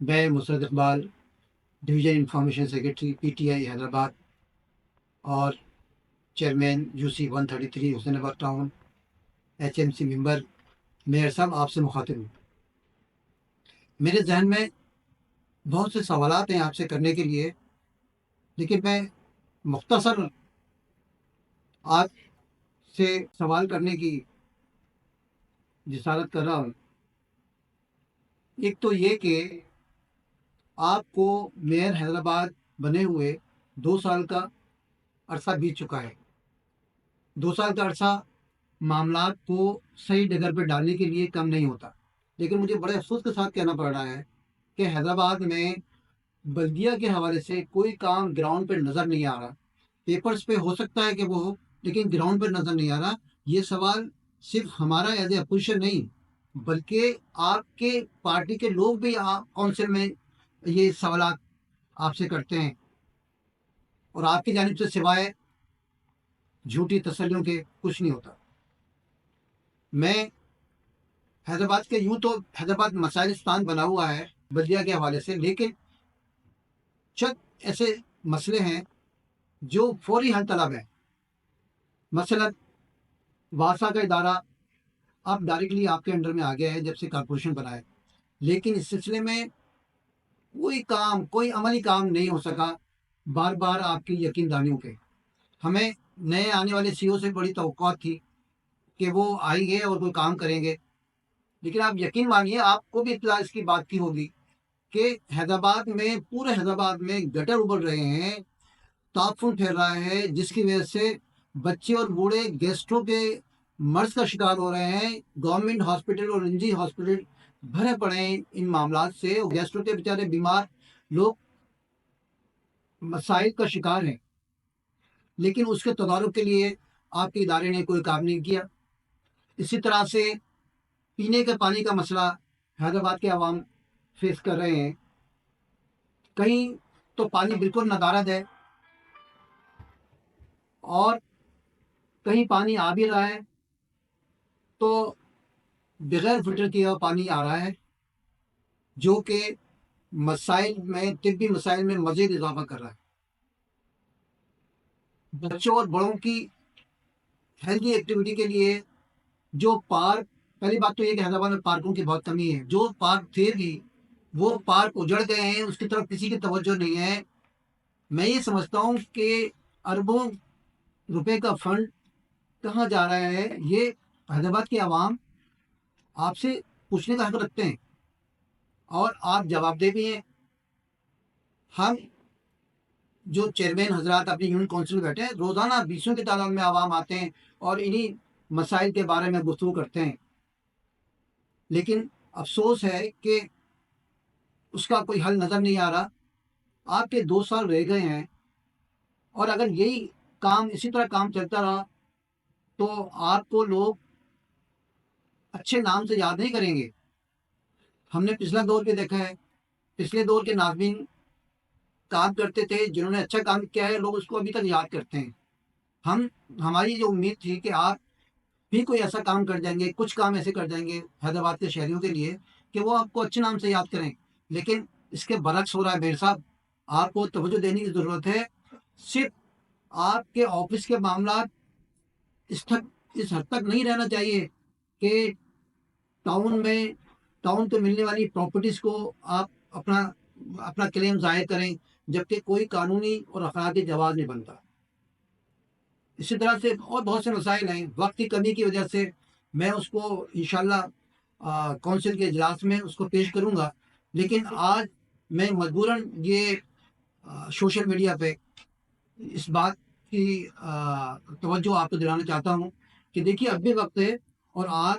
میں Musarrat Iqbal, division information secretary PTI Hyderabad اور chairman UC 133 حسین آباد ٹاؤن HMC ممبر میئر صاحب آپ سے مخاطب ہوں۔ میرے ذہن میں بہت سے سوالات ہیں آپ سے کرنے کے لیے، لیکن میں مختصر آپ سے سوال کرنے کی جسارت کر رہا ہوں۔ ایک تو یہ کہ آپ کو میئر حیدرآباد بنے ہوئے 2 سال کا عرصہ بیت چکا ہے۔ 2 سال کا عرصہ معاملات کو صحیح ڈگر پہ ڈالنے کے لیے کم نہیں ہوتا، لیکن مجھے بڑے افسوس کے ساتھ کہنا پڑ رہا ہے کہ حیدرآباد میں بلدیہ کے حوالے سے کوئی کام گراؤنڈ پہ نظر نہیں آ رہا۔ پیپرز پہ ہو سکتا ہے کہ وہ ہو، لیکن گراؤنڈ پہ نظر نہیں آ رہا۔ یہ سوال صرف ہمارا ایز اے اپوزیشن نہیں، بلکہ آپ کے پارٹی کے لوگ بھی کونسل میں یہ سوالات آپ سے کرتے ہیں، اور آپ کی جانب سے سوائے جھوٹی تسلیوں کے کچھ نہیں ہوتا۔ میں حیدرآباد کے یوں تو حیدرآباد مسائلستان بنا ہوا ہے بلدیہ کے حوالے سے، لیکن چند ایسے مسئلے ہیں جو فوری حل طلب ہیں۔ مثلا واسا کا ادارہ اب ڈائریکٹلی آپ کے انڈر میں آ گیا ہے جب سے کارپوریشن بنا ہے، لیکن اس سلسلے میں کوئی عملی کام نہیں ہو سکا، بار بار آپ کی یقین دہانیوں کے۔ ہمیں نئے آنے والے CEO سے بڑی توقعات تھی کہ وہ آئیں گے اور کوئی کام کریں گے، لیکن آپ یقین مانیے، آپ کو بھی اطلاع اس کی بات کی ہوگی کہ حیدرآباد میں، پورے حیدرآباد میں گٹر ابل رہے ہیں، تعفن پھیل رہا ہے، جس کی وجہ سے بچے اور بوڑھے گیسٹرو کے مرض کا شکار ہو رہے ہیں۔ گورنمنٹ ہاسپٹل اور نجی ہاسپٹل بھرے پڑے ہیں ان معاملات سے، اور گیسٹرو کے بیچارے بیمار لوگ مسائل کا شکار ہیں، لیکن اس کے تدارک کے لیے آپ کے ادارے نے کوئی کام نہیں کیا۔ اسی طرح سے پینے کے پانی کا مسئلہ حیدرآباد کے عوام فیس کر رہے ہیں۔ کہیں تو پانی بالکل ندارد ہے، اور کہیں پانی آ بھی رہا ہے تو بغیر فلٹر کیا ہوا پانی آ رہا ہے، جو کہ طبی مسائل میں مزید اضافہ کر رہا ہے۔ بچوں اور بڑوں کی ہیلتھی ایکٹیویٹی کے لیے جو پارک، پہلی بات تو یہ کہ حیدرآباد میں پارکوں کی بہت کمی ہے۔ جو پارک تھے بھی وہ پارک اجڑ گئے ہیں، اس کی طرف کسی کی توجہ نہیں ہے۔ میں یہ سمجھتا ہوں کہ اربوں روپے کا فنڈ کہاں جا رہا ہے، یہ حیدرآباد کے عوام آپ سے پوچھنے کا حق رکھتے ہیں، اور آپ جواب دہ بھی ہیں۔ ہم جو چیئرمین حضرات اپنی یونین کونسل میں بیٹھے ہیں، روزانہ 20 کی تعداد میں عوام آتے ہیں اور انہی مسائل کے بارے میں گفتگو کرتے ہیں، لیکن افسوس ہے کہ اس کا کوئی حل نظر نہیں آ رہا۔ آپ کے 2 سال رہ گئے ہیں، اور اگر یہی کام اسی طرح کام چلتا رہا تو آپ کو لوگ اچھے نام سے یاد نہیں کریں گے۔ ہم نے پچھلا دور بھی دیکھا ہے، پچھلے دور کے ناظرین کام کرتے تھے، جنہوں نے اچھا کام کیا ہے لوگ اس کو ابھی تک یاد کرتے ہیں۔ ہماری جو امید تھی کہ آپ بھی کوئی ایسا کام کر جائیں گے، کچھ کام ایسے کر جائیں گے حیدرآباد کے شہریوں کے لیے کہ وہ آپ کو اچھے نام سے یاد کریں، لیکن اس کے برعکس ہو رہا ہے۔ میر صاحب، آپ کو توجہ دینے کی ضرورت ہے۔ صرف آپ کے آفس کے معاملات اس حد تک نہیں رہنا چاہیے کہ ٹاؤن کو ملنے والی پراپرٹیز کو آپ اپنا کلیم ظاہر کریں، جبکہ کوئی قانونی اور اخلاقی جواز نہیں بنتا۔ اسی طرح سے اور بہت سے مسائل ہیں، وقت کی کمی کی وجہ سے میں اس کو انشاءاللہ کونسل کے اجلاس میں اس کو پیش کروں گا، لیکن آج میں مجبوراً یہ سوشل میڈیا پہ اس بات کی توجہ آپ کو دلانا چاہتا ہوں کہ دیکھیے اب بھی وقت ہے، اور آپ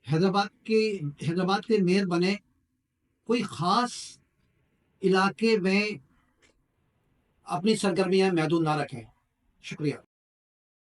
حیدرآباد کے میئر بنے، کوئی خاص علاقے میں اپنی سرگرمیاں محدود نہ رکھیں۔ شکریہ۔